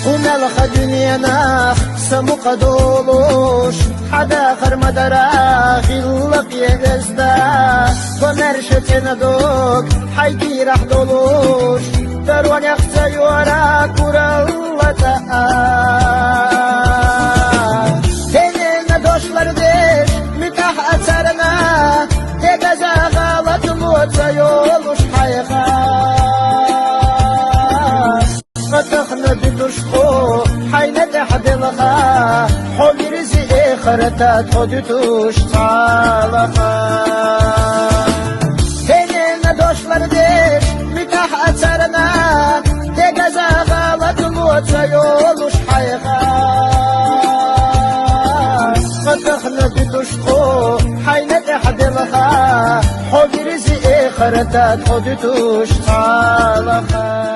وملخ دنيانا سمق دولوش حدا خرم دراخ اللق يغزدا ومرشتنا دوك حيكي راح دولوش دروان يخزا يورا كورا الله تعالى Seninle doşlardır mütah atarına Tegeze galatım otsa yoluş hayğaz Qatıqны biduşqu hayne dehdilға Xol rizi ekhirata todütüş salağa Seninle doşlardır mütah atarına Tegeze galatım otsa yoluş hayğaz Qatıqны biduşqu hayne dehdilға Xol rizi ekhirata todütüş salağa